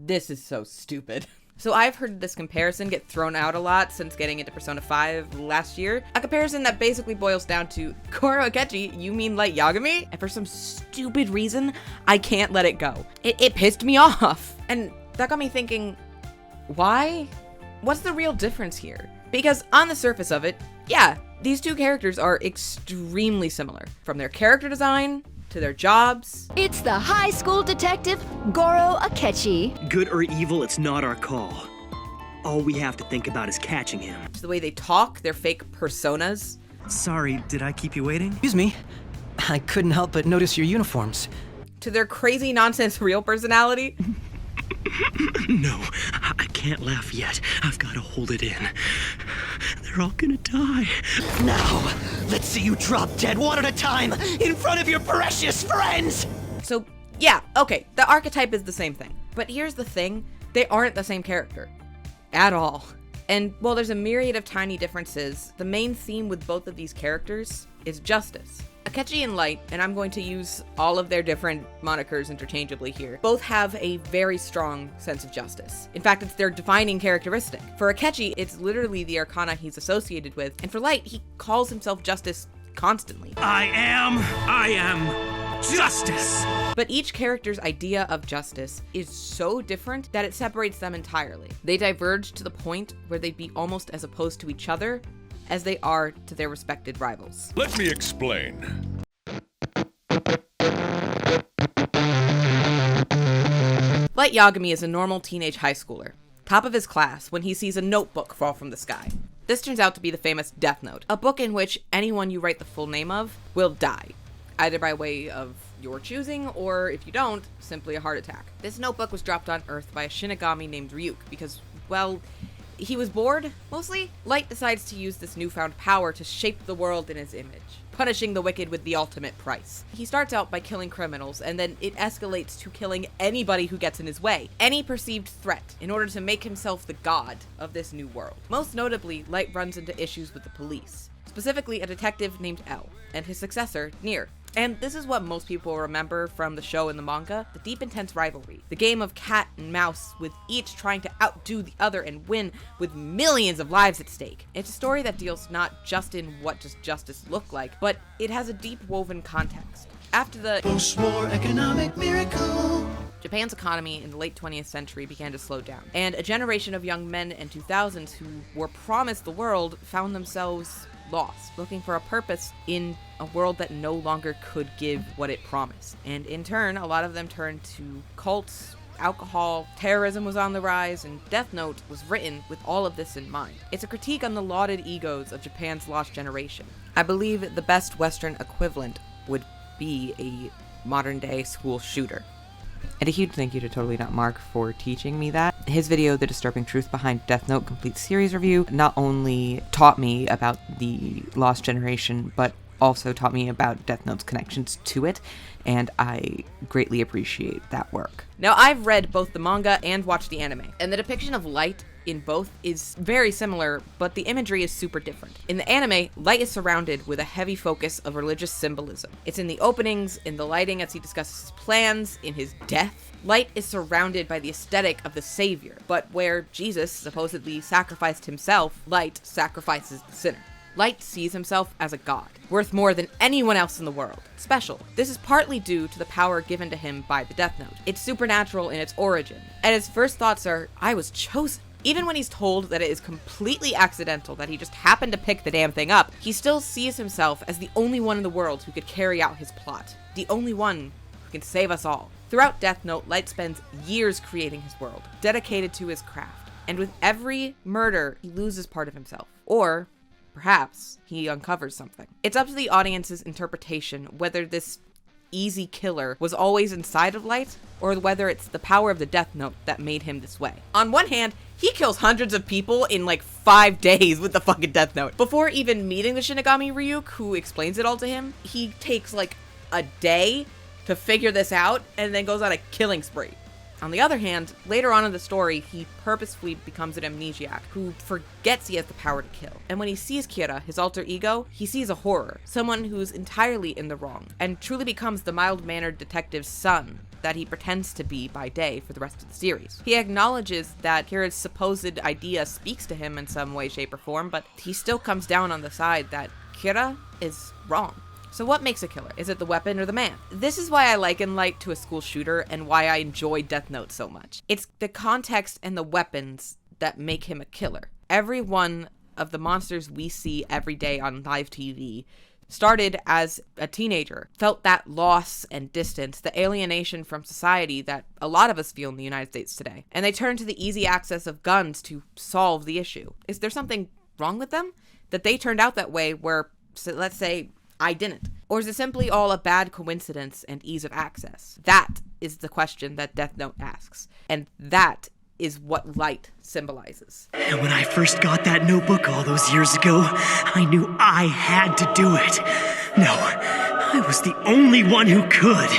This is so stupid. So I've heard this comparison get thrown out a lot since getting into Persona 5 last year. A comparison that basically boils down to, Goro Akechi, you mean like Yagami? And for some stupid reason, I can't let it go. It pissed me off. And that got me thinking, why? What's the real difference here? Because on the surface of it, yeah, these two characters are extremely similar. From their character design, to their jobs. It's the high school detective, Goro Akechi. Good or evil, it's not our call. All we have to think about is catching him. To the way they talk, their fake personas. Sorry, did I keep you waiting? Excuse me. I couldn't help but notice your uniforms. To their crazy nonsense real personality. No, I can't laugh yet. I've got to hold it in. They're all gonna die. Now, let's see you drop dead one at a time in front of your precious friends! So, yeah, okay, the archetype is the same thing. But here's the thing, they aren't the same character. At all. And while there's a myriad of tiny differences, the main theme with both of these characters is justice. Akechi and Light, and I'm going to use all of their different monikers interchangeably here, both have a very strong sense of justice. In fact, it's their defining characteristic. For Akechi, it's literally the arcana he's associated with, and for Light, he calls himself Justice constantly. I am justice! But each character's idea of justice is so different that it separates them entirely. They diverge to the point where they'd be almost as opposed to each other as they are to their respected rivals. Let me explain. Light Yagami is a normal teenage high schooler, top of his class, when he sees a notebook fall from the sky. This turns out to be the famous Deathnote, a book in which anyone you write the full name of will die, either by way of your choosing, or if you don't, simply a heart attack. This notebook was dropped on Earth by a Shinigami named Ryuk because, well, he was bored, mostly. Light decides to use this newfound power to shape the world in his image, punishing the wicked with the ultimate price. He starts out by killing criminals, and then it escalates to killing anybody who gets in his way, any perceived threat, in order to make himself the god of this new world. Most notably, Light runs into issues with the police, specifically a detective named L, and his successor, Nier. And this is what most people remember from the show and the manga, the deep intense rivalry. The game of cat and mouse, with each trying to outdo the other and win with millions of lives at stake. It's a story that deals not just in what does justice look like, but it has a deep woven context. After the Post-war economic miracle. Japan's economy in the late 20th century began to slow down, and a generation of young men in 2000s who were promised the world found themselves lost, looking for a purpose in a world that no longer could give what it promised. And in turn, a lot of them turned to cults, alcohol, terrorism was on the rise, and Deathnote was written with all of this in mind. It's a critique on the lauded egos of Japan's lost generation. I believe the best Western equivalent would be a modern-day school shooter. And a huge thank you to Totally Not Mark for teaching me that. His video, The Disturbing Truth Behind Deathnote Complete Series Review, not only taught me about the Lost Generation, but also taught me about Deathnote's connections to it, and I greatly appreciate that work. Now, I've read both the manga and watched the anime, and the depiction of Light in both is very similar, but the imagery is super different. In the anime, Light is surrounded with a heavy focus of religious symbolism. It's in the openings, in the lighting as he discusses his plans, in his death. Light is surrounded by the aesthetic of the savior, but where Jesus supposedly sacrificed himself, Light sacrifices the sinner. Light sees himself as a god, worth more than anyone else in the world. Special. This is partly due to the power given to him by the Deathnote. It's supernatural in its origin, and his first thoughts are, I was chosen. Even when he's told that it is completely accidental, that he just happened to pick the damn thing up, he still sees himself as the only one in the world who could carry out his plot. The only one who can save us all. Throughout Deathnote, Light spends years creating his world, dedicated to his craft. And with every murder, he loses part of himself. Or perhaps he uncovers something. It's up to the audience's interpretation whether this easy killer was always inside of Light, or whether it's the power of the Deathnote that made him this way. On one hand, he kills hundreds of people in like 5 days with the fucking Deathnote. Before even meeting the Shinigami Ryuk, who explains it all to him, he takes like a day to figure this out and then goes on a killing spree. On the other hand, later on in the story, he purposefully becomes an amnesiac who forgets he has the power to kill. And when he sees Kira, his alter ego, he sees a horror, someone who's entirely in the wrong, and truly becomes the mild-mannered detective's son, that he pretends to be by day for the rest of the series. He acknowledges that Kira's supposed idea speaks to him in some way, shape, or form, but he still comes down on the side that Kira is wrong. So what makes a killer? Is it the weapon or the man? This is why I liken Light to a school shooter and why I enjoy Deathnote so much. It's the context and the weapons that make him a killer. Every one of the monsters we see every day on live TV started as a teenager, felt that loss and distance, the alienation from society that a lot of us feel in the United States today. And they turned to the easy access of guns to solve the issue. Is there something wrong with them? That they turned out that way where, so let's say, I didn't? Or is it simply all a bad coincidence and ease of access? That is the question that Deathnote asks. And that is what Light symbolizes. And when I first got that notebook all those years ago, I knew I had to do it. No, I was the only one who could.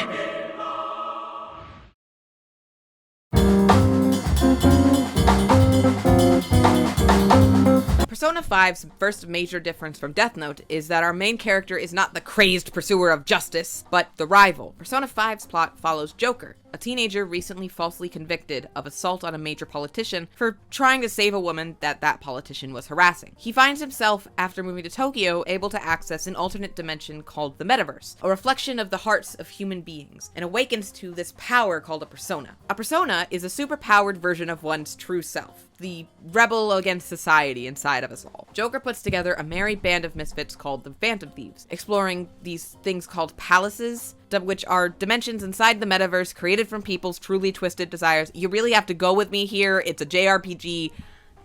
Persona 5's first major difference from Deathnote is that our main character is not the crazed pursuer of justice, but the rival. Persona 5's plot follows Joker, a teenager recently falsely convicted of assault on a major politician for trying to save a woman that politician was harassing. He finds himself, after moving to Tokyo, able to access an alternate dimension called the Metaverse, a reflection of the hearts of human beings, and awakens to this power called a persona. A persona is a superpowered version of one's true self, the rebel against society inside of us all. Joker puts together a merry band of misfits called the Phantom Thieves, exploring these things called palaces, which are dimensions inside the metaverse created from people's truly twisted desires. You really have to go with me here. It's a JRPG.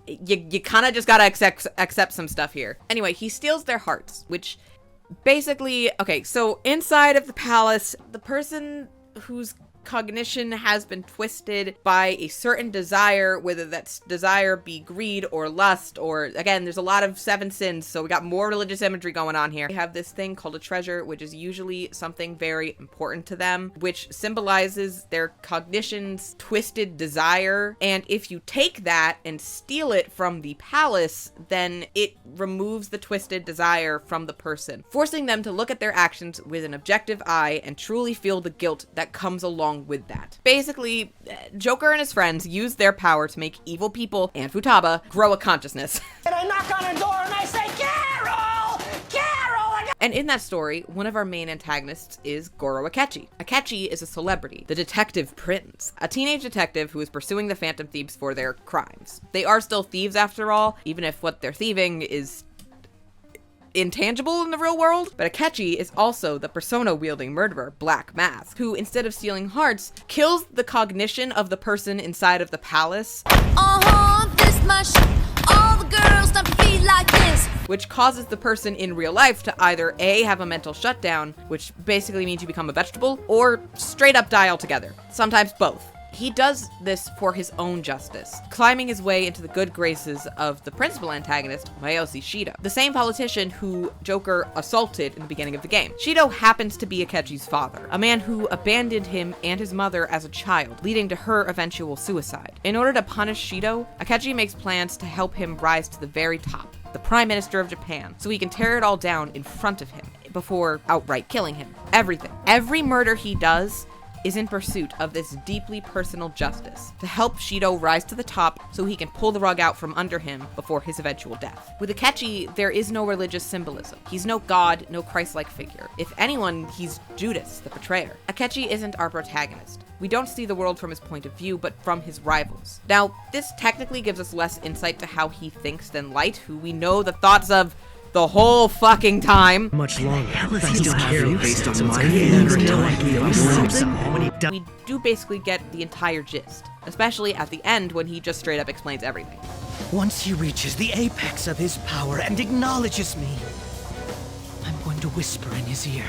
You kind of just gotta accept some stuff here. Anyway, he steals their hearts, which basically, okay, so inside of the palace, the person whose cognition has been twisted by a certain desire, whether that desire be greed or lust, or again, there's a lot of seven sins, so we got more religious imagery going on here. They have this thing called a treasure, which is usually something very important to them, which symbolizes their cognition's twisted desire. And if you take that and steal it from the palace, then it removes the twisted desire from the person, forcing them to look at their actions with an objective eye and truly feel the guilt that comes along with that. Basically, Joker and his friends use their power to make evil people and Futaba grow a consciousness. And I knock on her door and I say, Carol! Carol! And in that story, one of our main antagonists is Goro Akechi. Akechi is a celebrity, the detective prince, a teenage detective who is pursuing the Phantom Thieves for their crimes. They are still thieves after all, even if what they're thieving is intangible in the real world. But Akechi is also the persona-wielding murderer, Black Mask, who, instead of stealing hearts, kills the cognition of the person inside of the palace. This my shit. All the girls stomp your feet like this. Which causes the person in real life to either A, have a mental shutdown, which basically means you become a vegetable, or straight up die altogether. Sometimes both. He does this for his own justice, climbing his way into the good graces of the principal antagonist, Mayoshi Shido, the same politician who Joker assaulted in the beginning of the game. Shido happens to be Akechi's father, a man who abandoned him and his mother as a child, leading to her eventual suicide. In order to punish Shido, Akechi makes plans to help him rise to the very top, the Prime Minister of Japan, so he can tear it all down in front of him before outright killing him. Everything. Every murder he does is in pursuit of this deeply personal justice, to help Shido rise to the top so he can pull the rug out from under him before his eventual death. With Akechi, there is no religious symbolism. He's no god, no Christ-like figure. If anyone, he's Judas, the betrayer. Akechi isn't our protagonist. We don't see the world from his point of view, but from his rivals. Now, this technically gives us less insight to how he thinks than Light, who we know the thoughts of the whole fucking time. Much longer. Hell is he still care based on my We do basically get the entire gist, especially at the end when he just straight up explains everything. Once he reaches the apex of his power and acknowledges me, I'm going to whisper in his ear.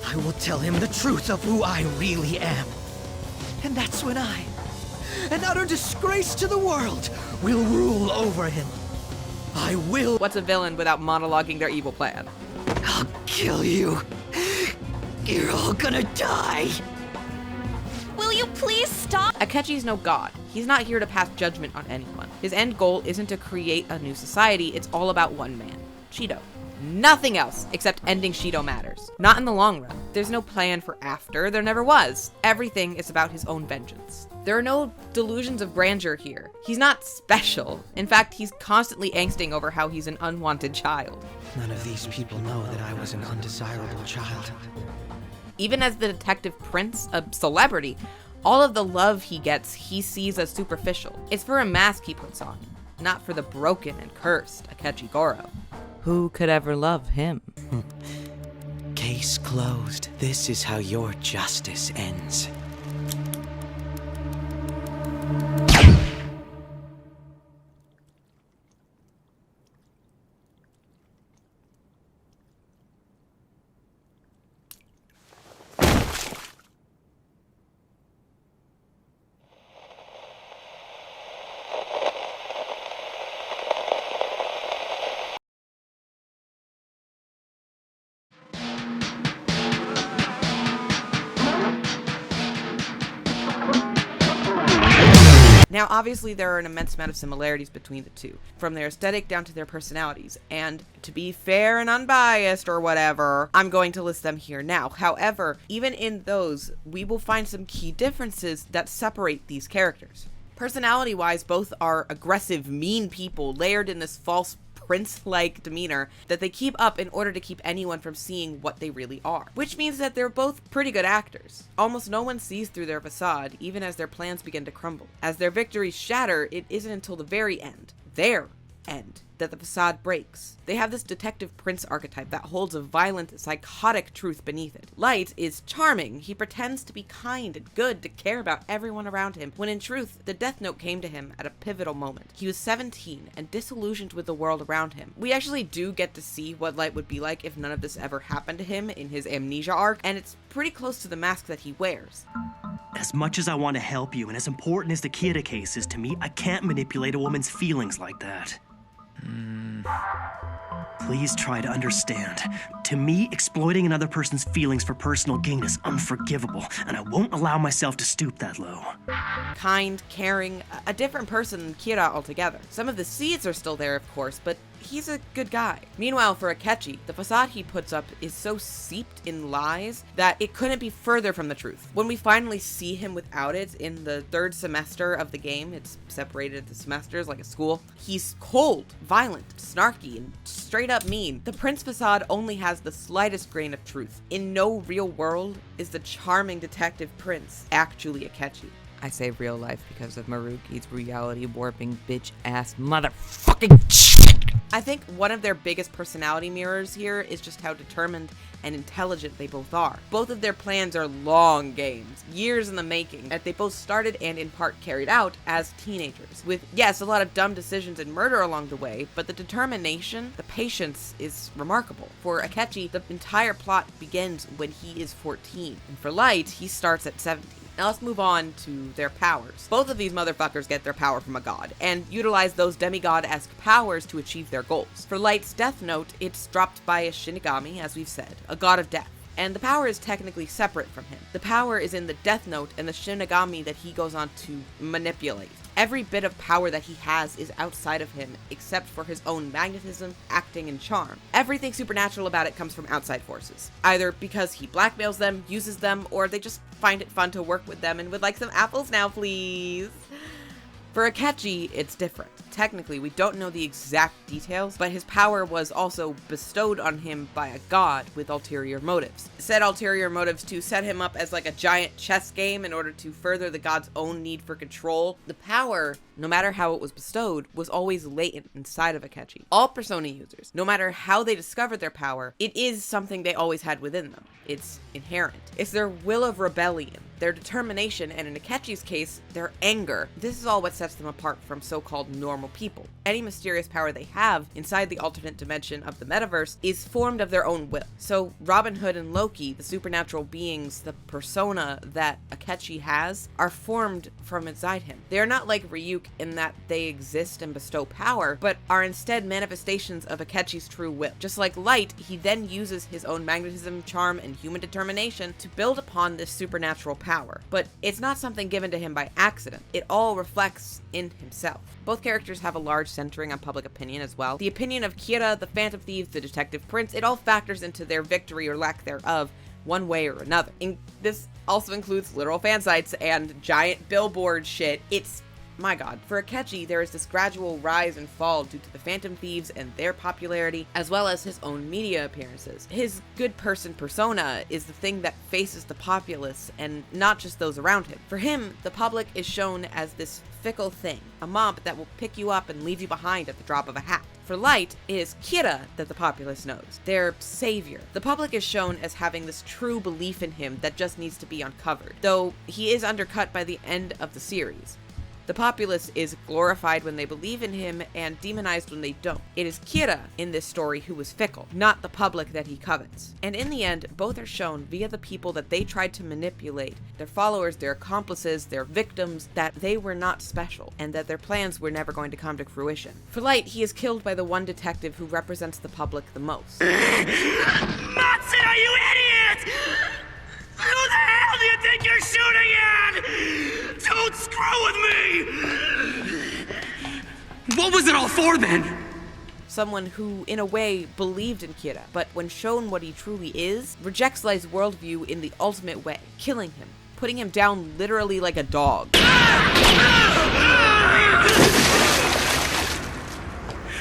I will tell him the truth of who I really am. And that's when I, an utter disgrace to the world, will rule over him. I will. What's a villain without monologuing their evil plan? I'll kill you. You're all gonna die. Will you please stop? Akechi's no god. He's not here to pass judgment on anyone. His end goal isn't to create a new society, it's all about one man, Shido. Nothing else except ending Shido matters. Not in the long run. There's no plan for after, there never was. Everything is about his own vengeance. There are no delusions of grandeur here. He's not special. In fact, he's constantly angsting over how he's an unwanted child. None of these people know that I was an undesirable child. Even as the detective prince, a celebrity, all of the love he gets, he sees as superficial. It's for a mask he puts on, not for the broken and cursed Akechi Goro. Who could ever love him? Case closed. This is how your justice ends. Now, obviously, there are an immense amount of similarities between the two, from their aesthetic down to their personalities, and to be fair and unbiased or whatever, I'm going to list them here now. However, even in those, we will find some key differences that separate these characters. Personality-wise, both are aggressive, mean people layered in this false prince-like demeanor that they keep up in order to keep anyone from seeing what they really are. Which means that they're both pretty good actors. Almost no one sees through their facade, even as their plans begin to crumble. As their victories shatter, it isn't until the very end, their end, that the facade breaks. They have this detective prince archetype that holds a violent, psychotic truth beneath it. Light is charming. He pretends to be kind and good, to care about everyone around him, when in truth, the Deathnote came to him at a pivotal moment. He was 17 and disillusioned with the world around him. We actually do get to see what Light would be like if none of this ever happened to him in his amnesia arc, and it's pretty close to the mask that he wears. As much as I want to help you, and as important as the Kira case is to me, I can't manipulate a woman's feelings like that. Please try to understand. To me, exploiting another person's feelings for personal gain is unforgivable, and I won't allow myself to stoop that low. Kind, caring, a different person than Kira altogether. Some of the seeds are still there, of course, but he's a good guy. Meanwhile, for Akechi, the facade he puts up is so seeped in lies that it couldn't be further from the truth. When we finally see him without it in the third semester of the game, it's separated into semesters like a school, he's cold, violent, snarky, and straight up mean. The prince facade only has the slightest grain of truth. In no real world is the charming detective prince actually Akechi. I say real life because of Maruki's reality warping bitch ass motherfucking shit. I think one of their biggest personality mirrors here is just how determined and intelligent they both are. Both of their plans are long games, years in the making, that they both started and in part carried out as teenagers. With, yes, a lot of dumb decisions and murder along the way, but the determination, the patience is remarkable. For Akechi, the entire plot begins when he is 14, and for Light, he starts at 17. Now let's move on to their powers. Both of these motherfuckers get their power from a god, and utilize those demigod-esque powers to achieve their goals. For Light's Deathnote, it's dropped by a Shinigami, as we've said, a god of death. And the power is technically separate from him. The power is in the Deathnote and the Shinigami that he goes on to manipulate. Every bit of power that he has is outside of him, except for his own magnetism, acting, and charm. Everything supernatural about it comes from outside forces, either because he blackmails them, uses them, or they just find it fun to work with them and would like some apples now, please. For Akechi, it's different. Technically, we don't know the exact details, but his power was also bestowed on him by a god with ulterior motives. Said ulterior motives to set him up as like a giant chess game in order to further the god's own need for control. The power, no matter how it was bestowed, was always latent inside of Akechi. All Persona users, no matter how they discovered their power, it is something they always had within them. It's inherent. It's their will of rebellion, their determination, and in Akechi's case, their anger. This is all what sets them apart from so-called normal people. Any mysterious power they have inside the alternate dimension of the metaverse is formed of their own will. So Robin Hood and Loki, the supernatural beings, the persona that Akechi has, are formed from inside him. They are not like Ryuk in that they exist and bestow power, but are instead manifestations of Akechi's true will. Just like Light, he then uses his own magnetism, charm, and human determination to build upon this supernatural power. But it's not something given to him by accident. It all reflects confidence in himself. Both characters have a large centering on public opinion as well. The opinion of Kira, the Phantom Thieves, the Detective Prince, it all factors into their victory or lack thereof one way or another. This also includes literal fan sites and giant billboard shit. It's my god. For Akechi, there is this gradual rise and fall due to the Phantom Thieves and their popularity, as well as his own media appearances. His good person persona is the thing that faces the populace and not just those around him. For him, the public is shown as this fickle thing, a mob that will pick you up and leave you behind at the drop of a hat. For Light, it is Kira that the populace knows, their savior. The public is shown as having this true belief in him that just needs to be uncovered, though he is undercut by the end of the series. The populace is glorified when they believe in him and demonized when they don't. It is Kira in this story who is fickle, not the public that he covets. And in the end, both are shown via the people that they tried to manipulate, their followers, their accomplices, their victims, that they were not special, and that their plans were never going to come to fruition. For Light, he is killed by the one detective who represents the public the most. Matsu, are you idiot? Who the hell do you think you're shooting at? Don't screw with me! What was it all for then? Someone who, in a way, believed in Kira, but when shown what he truly is, rejects Light's worldview in the ultimate way, killing him, putting him down literally like a dog.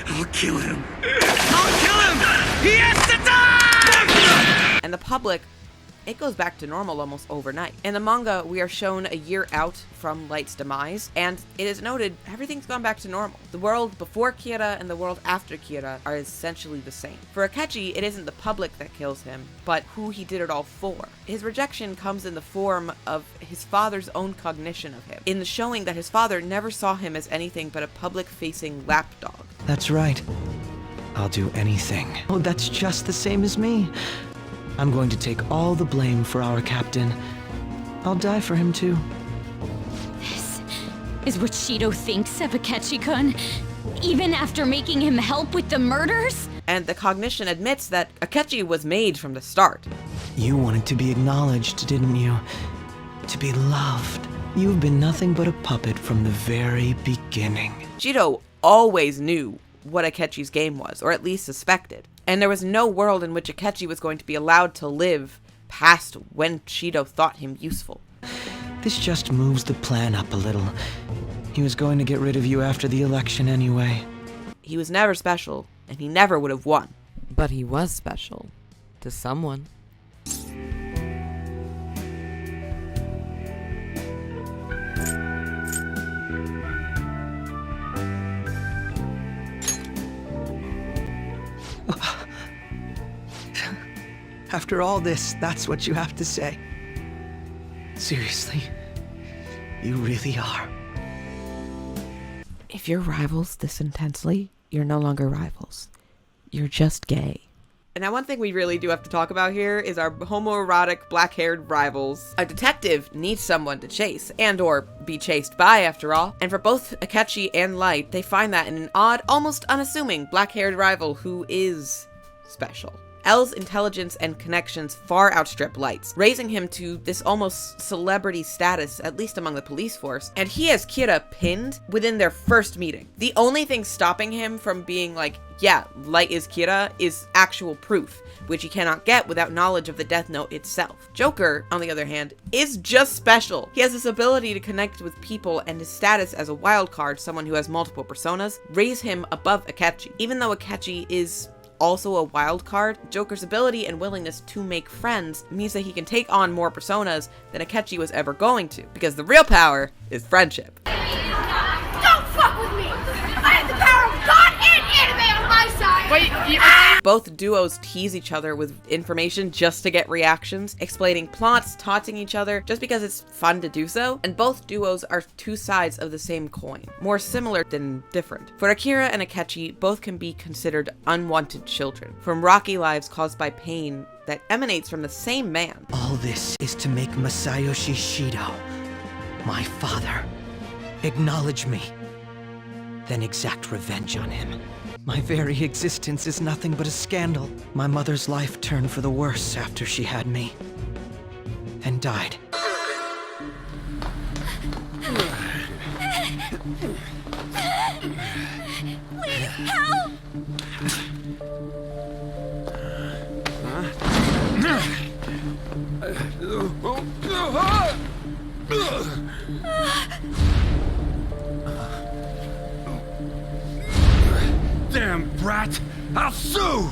I'll kill him. I'll kill him! He has to die! And the public, it goes back to normal almost overnight. In the manga, we are shown a year out from Light's demise, and it is noted everything's gone back to normal. The world before Kira and the world after Kira are essentially the same. For Akechi, it isn't the public that kills him, but who he did it all for. His rejection comes in the form of his father's own cognition of him, in the showing that his father never saw him as anything but a public-facing lapdog. That's right. I'll do anything. Oh, that's just the same as me. I'm going to take all the blame for our captain. I'll die for him too. This is what Shido thinks of Akechi-kun, even after making him help with the murders? And the cognition admits that Akechi was made from the start. You wanted to be acknowledged, didn't you? To be loved. You've been nothing but a puppet from the very beginning. Shido always knew what Akechi's game was, or at least suspected. And there was no world in which Akechi was going to be allowed to live past when Shido thought him useful. This just moves the plan up a little. He was going to get rid of you after the election anyway. He was never special, and he never would have won. But he was special. To someone. After all this, that's what you have to say. Seriously, you really are. If you're rivals this intensely, you're no longer rivals. You're just gay. And now one thing we really do have to talk about here is our homoerotic black-haired rivals. A detective needs someone to chase, and or be chased by, after all. And for both Akechi and Light, they find that in an odd, almost unassuming black-haired rival who is special. L's intelligence and connections far outstrip Light's, raising him to this almost celebrity status, at least among the police force, and he has Kira pinned within their first meeting. The only thing stopping him from being like, yeah, Light is Kira, is actual proof, which he cannot get without knowledge of the Deathnote itself. Joker, on the other hand, is just special. He has this ability to connect with people, and his status as a wild card, someone who has multiple personas, raise him above Akechi. Even though Akechi is also a wild card, Joker's ability and willingness to make friends means that he can take on more personas than Akechi was ever going to, because the real power is friendship. Don't fuck with me! I have the power of God and anime on my side! Both duos tease each other with information just to get reactions, explaining plots, taunting each other just because it's fun to do so, and both duos are two sides of the same coin, more similar than different. For Akira and Akechi, both can be considered unwanted children, from rocky lives caused by pain that emanates from the same man. All this is to make Masayoshi Shido, my father, acknowledge me, then exact revenge on him. My very existence is nothing but a scandal. My mother's life turned for the worse after she had me, and died. Please help! Damn brat! I'll sue!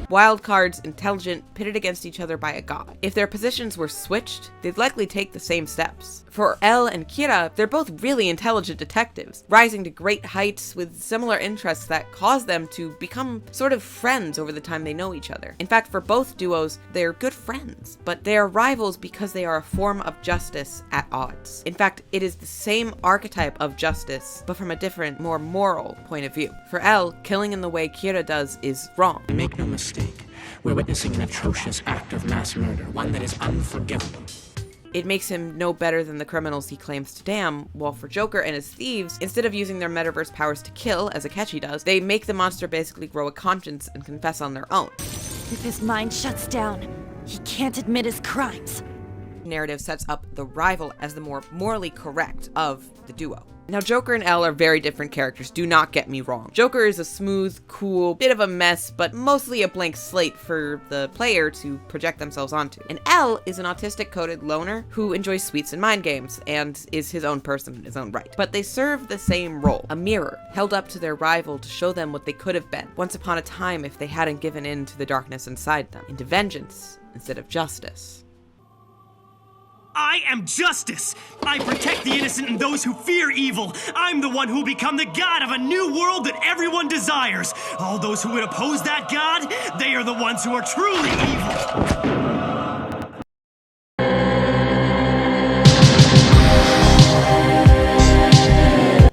Wild cards, intelligent, pitted against each other by a god. If their positions were switched, they'd likely take the same steps. For Elle and Kira, they're both really intelligent detectives, rising to great heights with similar interests that cause them to become sort of friends over the time they know each other. In fact, for both duos, they're good friends, but they are rivals because they are a form of justice at odds. In fact, it is the same archetype of justice, but from a different, more moral point of view. For Elle, killing in the way Kira does is wrong. Make no mistake, we're witnessing an atrocious act of mass murder, one that is unforgivable. It makes him no better than the criminals he claims to damn, while for Joker and his thieves, instead of using their metaverse powers to kill, as Akechi does, they make the monster basically grow a conscience and confess on their own. If his mind shuts down, he can't admit his crimes. Narrative sets up the rival as the more morally correct of the duo. Now, Joker and Elle are very different characters, do not get me wrong. Joker is a smooth, cool, bit of a mess, but mostly a blank slate for the player to project themselves onto. And Elle is an autistic-coded loner who enjoys sweets and mind games, and is his own person in his own right. But they serve the same role, a mirror, held up to their rival to show them what they could have been, once upon a time if they hadn't given in to the darkness inside them, into vengeance instead of justice. I am justice! I protect the innocent and those who fear evil! I'm the one who will become the god of a new world that everyone desires! All those who would oppose that god, they are the ones who are truly evil!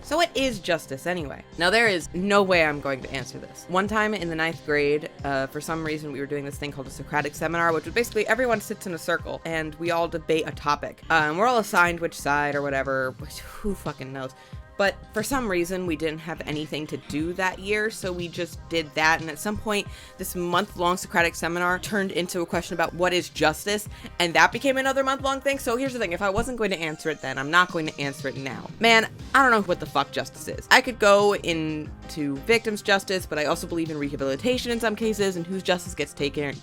So what is justice anyway? Now there is no way I'm going to answer this. One time in the 9th grade, for some reason we were doing this thing called a Socratic seminar, which was basically everyone sits in a circle and we all debate a topic. And we're all assigned which side or whatever, which who fucking knows. But for some reason, we didn't have anything to do that year, so we just did that. And at some point, this month-long Socratic seminar turned into a question about what is justice, and that became another month-long thing. So here's the thing, if I wasn't going to answer it then, I'm not going to answer it now. Man, I don't know what the fuck justice is. I could go into victims' justice, but I also believe in rehabilitation in some cases, and whose justice gets taken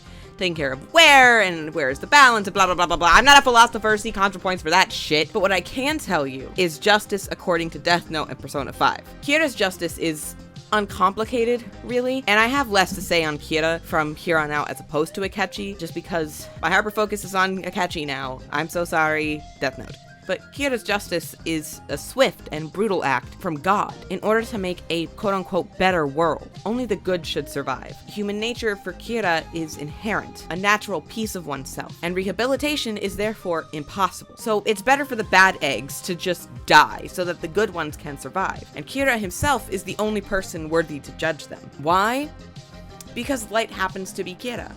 care of where, and where's the balance, and blah, blah, blah, blah, blah. I'm not a philosopher, see ContraPoints for that shit. But what I can tell you is justice according to Deathnote and Persona 5. Kira's justice is uncomplicated, really, and I have less to say on Kira from here on out as opposed to Akechi, just because my hyper-focus is on Akechi now. I'm so sorry, Deathnote. But Kira's justice is a swift and brutal act from God in order to make a quote-unquote better world. Only the good should survive. Human nature for Kira is inherent, a natural piece of oneself, and rehabilitation is therefore impossible. So it's better for the bad eggs to just die so that the good ones can survive. And Kira himself is the only person worthy to judge them. Why? Because light happens to be Kira.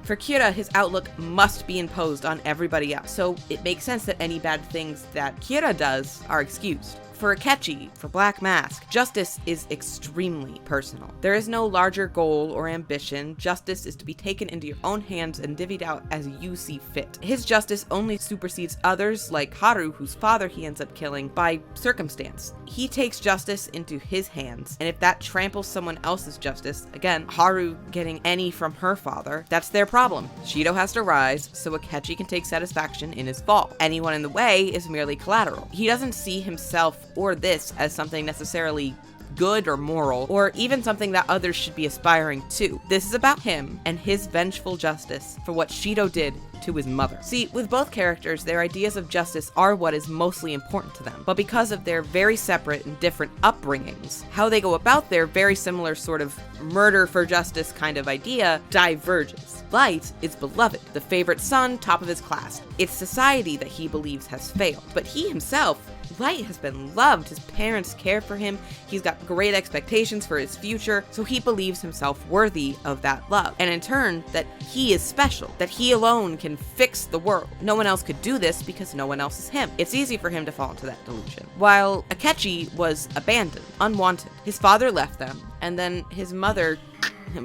For Kira, his outlook must be imposed on everybody else, so it makes sense that any bad things that Kira does are excused. For Akechi, for Black Mask, justice is extremely personal. There is no larger goal or ambition. Justice is to be taken into your own hands and divvied out as you see fit. His justice only supersedes others, like Haru, whose father he ends up killing, by circumstance. He takes justice into his hands, and if that tramples someone else's justice, again, Haru getting any from her father, that's their problem. Shido has to rise, so Akechi can take satisfaction in his fall. Anyone in the way is merely collateral. He doesn't see himself or this as something necessarily good or moral, or even something that others should be aspiring to. This is about him and his vengeful justice for what Shido did to his mother. See, with both characters, their ideas of justice are what is mostly important to them, but because of their very separate and different upbringings, how they go about their very similar sort of murder for justice kind of idea diverges. Light is beloved, the favorite son, top of his class. It's society that he believes has failed, but he himself, Light, has been loved. His parents care for him. He's got great expectations for his future, so he believes himself worthy of that love. And in turn, that he is special, that he alone can fix the world. No one else could do this because no one else is him. It's easy for him to fall into that delusion. While Akechi was abandoned, unwanted. His father left them, and then his mother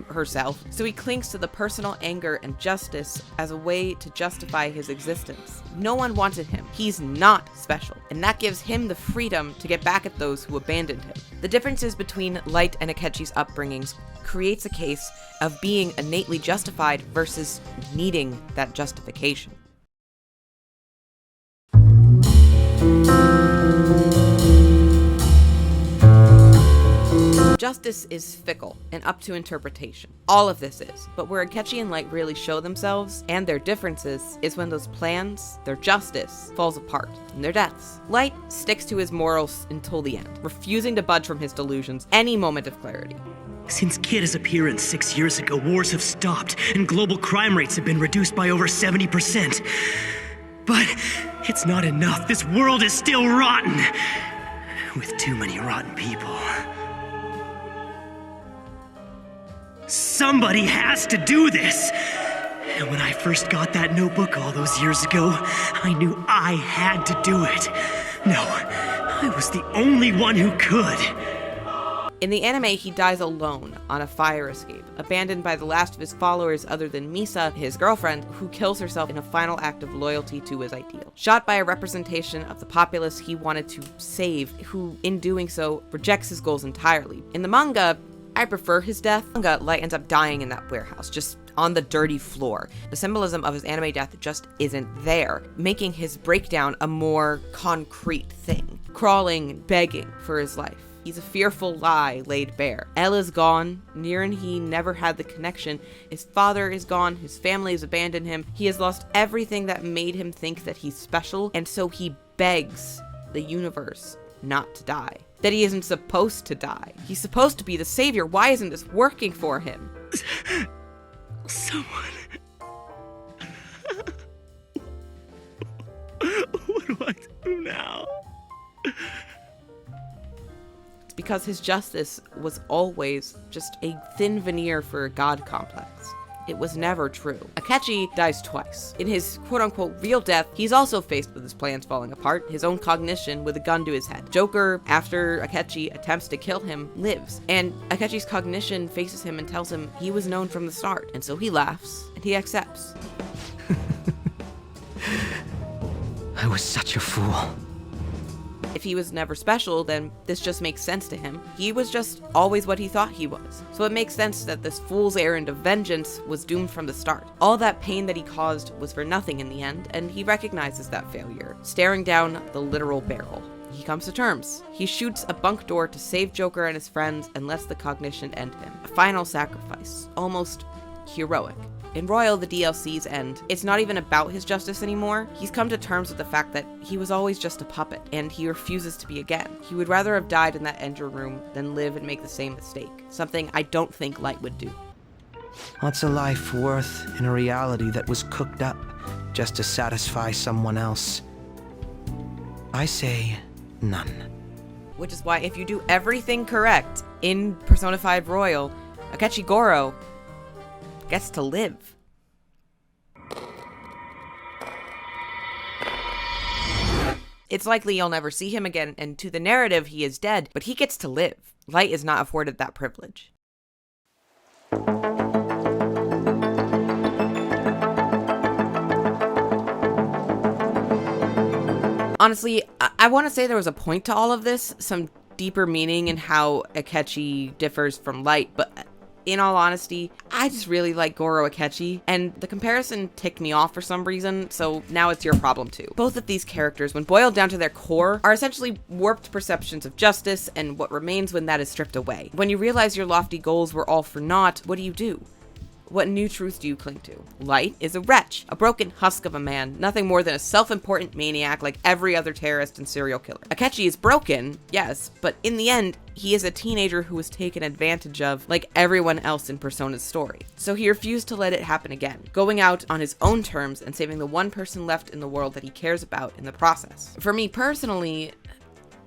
herself, so he clings to the personal anger and justice as a way to justify his existence. No one wanted him. He's not special, and that gives him the freedom to get back at those who abandoned him. The differences between Light and Akechi's upbringings creates a case of being innately justified versus needing that justification. Justice is fickle and up to interpretation. All of this is. But where Akechi and Light really show themselves and their differences is when those plans, their justice, falls apart in their deaths. Light sticks to his morals until the end, refusing to budge from his delusions any moment of clarity. Since Kid's appearance 6 years ago, wars have stopped, and global crime rates have been reduced by over 70%. But it's not enough. This world is still rotten, with too many rotten people. Somebody has to do this! And when I first got that notebook all those years ago, I knew I had to do it. No, I was the only one who could. In the anime, he dies alone on a fire escape, abandoned by the last of his followers other than Misa, his girlfriend, who kills herself in a final act of loyalty to his ideal. Shot by a representation of the populace he wanted to save, who, in doing so, rejects his goals entirely. In the manga, I prefer his death. Light ends up dying in that warehouse, just on the dirty floor. The symbolism of his anime death just isn't there, making his breakdown a more concrete thing. Crawling, begging for his life. He's a fearful lie laid bare. Elle is gone. Near and he never had the connection. His father is gone. His family has abandoned him. He has lost everything that made him think that he's special, and so he begs the universe not to die. That he isn't supposed to die. He's supposed to be the savior. Why isn't this working for him? Someone... What do I do now? It's because his justice was always just a thin veneer for a god complex. It was never true. Akechi dies twice. In his quote-unquote real death, he's also faced with his plans falling apart, his own cognition with a gun to his head. Joker, after Akechi attempts to kill him, lives. And Akechi's cognition faces him and tells him he was known from the start. And so he laughs, and he accepts. I was such a fool. If he was never special, then this just makes sense to him. He was just always what he thought he was. So it makes sense that this fool's errand of vengeance was doomed from the start. All that pain that he caused was for nothing in the end, and he recognizes that failure, staring down the literal barrel. He comes to terms. He shoots a bunk door to save Joker and his friends and lets the cognition end him. A final sacrifice, almost heroic. In Royal, the DLC's end, it's not even about his justice anymore. He's come to terms with the fact that he was always just a puppet, and he refuses to be again. He would rather have died in that engine room than live and make the same mistake, something I don't think Light would do. What's a life worth in a reality that was cooked up just to satisfy someone else? I say none. Which is why if you do everything correct in Persona 5 Royal, Akechi Goro gets to live. It's likely you'll never see him again, and to the narrative, he is dead, but he gets to live. Light is not afforded that privilege. Honestly, I want to say there was a point to all of this, some deeper meaning in how Akechi differs from Light, but in all honesty, I just really like Goro Akechi, and the comparison ticked me off for some reason, so now it's your problem too. Both of these characters, when boiled down to their core, are essentially warped perceptions of justice and what remains when that is stripped away. When you realize your lofty goals were all for naught, what do? What new truth do you cling to? Light is a wretch, a broken husk of a man, nothing more than a self-important maniac like every other terrorist and serial killer. Akechi is broken, yes, but in the end, he is a teenager who was taken advantage of like everyone else in Persona's story. So he refused to let it happen again, going out on his own terms and saving the one person left in the world that he cares about in the process. For me personally,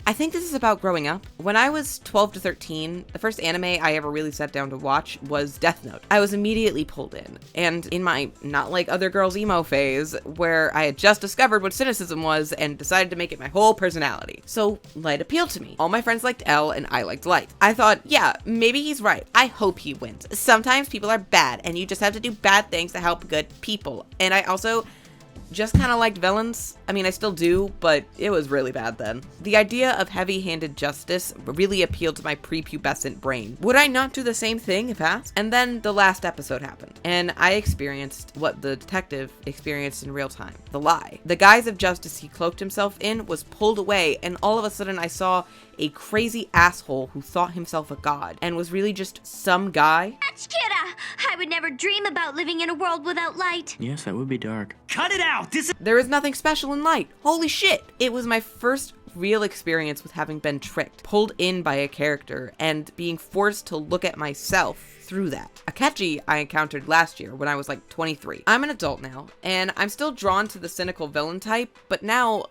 I think this is about growing up. When I was 12 to 13, the first anime I ever really sat down to watch was Deathnote. I was immediately pulled in, and in my not like other girls emo phase, where I had just discovered what cynicism was and decided to make it my whole personality. So Light appealed to me. All my friends liked L and I liked Light. I thought, yeah, maybe he's right. I hope he wins. Sometimes people are bad and you just have to do bad things to help good people. And I also just kind of liked villains. I mean, I still do, but it was really bad then. The idea of heavy-handed justice really appealed to my prepubescent brain. Would I not do the same thing if asked? And then the last episode happened, and I experienced what the detective experienced in real time. The lie. The guise of justice he cloaked himself in was pulled away, and all of a sudden I saw a crazy asshole who thought himself a god and was really just some guy. Kira, I would never dream about living in a world without light. Yes, that would be dark. Cut it out! There is nothing special in Light. Holy shit! It was my first real experience with having been tricked, pulled in by a character, and being forced to look at myself through that. Akechi I encountered last year when I was like 23. I'm an adult now, and I'm still drawn to the cynical villain type, but now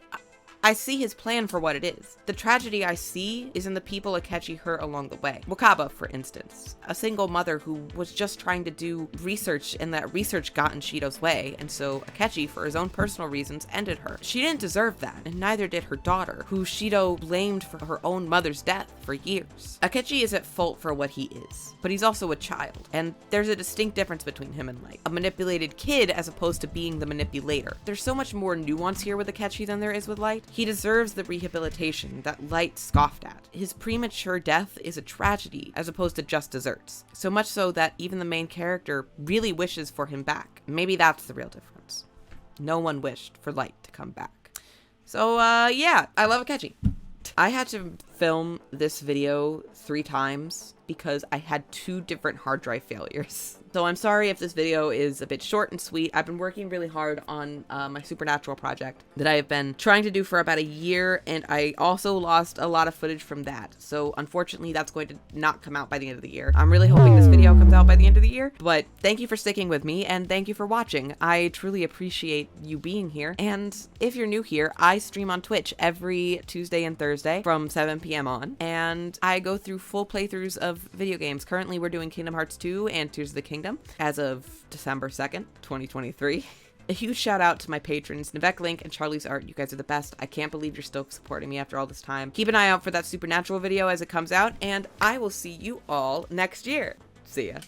I see his plan for what it is. The tragedy I see is in the people Akechi hurt along the way. Wakaba, for instance, a single mother who was just trying to do research, and that research got in Shido's way, and so Akechi, for his own personal reasons, ended her. She didn't deserve that, and neither did her daughter, who Shido blamed for her own mother's death for years. Akechi is at fault for what he is, but he's also a child, and there's a distinct difference between him and Light. A manipulated kid as opposed to being the manipulator. There's so much more nuance here with Akechi than there is with Light. He deserves the rehabilitation that Light scoffed at. His premature death is a tragedy as opposed to just desserts. So much so that even the main character really wishes for him back. Maybe that's the real difference. No one wished for Light to come back. So yeah, I love Akechi. I had to film this video 3 times because I had 2 different hard drive failures. So I'm sorry if this video is a bit short and sweet. I've been working really hard on my Supernatural project that I have been trying to do for about a year, and I also lost a lot of footage from that. So unfortunately, that's going to not come out by the end of the year. I'm really hoping this video comes out by the end of the year, but thank you for sticking with me, and thank you for watching. I truly appreciate you being here, and if you're new here, I stream on Twitch every Tuesday and Thursday from 7 p.m. on, and I go through full playthroughs of video games. Currently, we're doing Kingdom Hearts 2 and Tears of the Kingdom as of December 2nd, 2023. A huge shout out to my patrons, Nivek Link and Charlie's Art. You guys are the best. I can't believe you're still supporting me after all this time. Keep an eye out for that Supernatural video as it comes out, and I will see you all next year. See ya.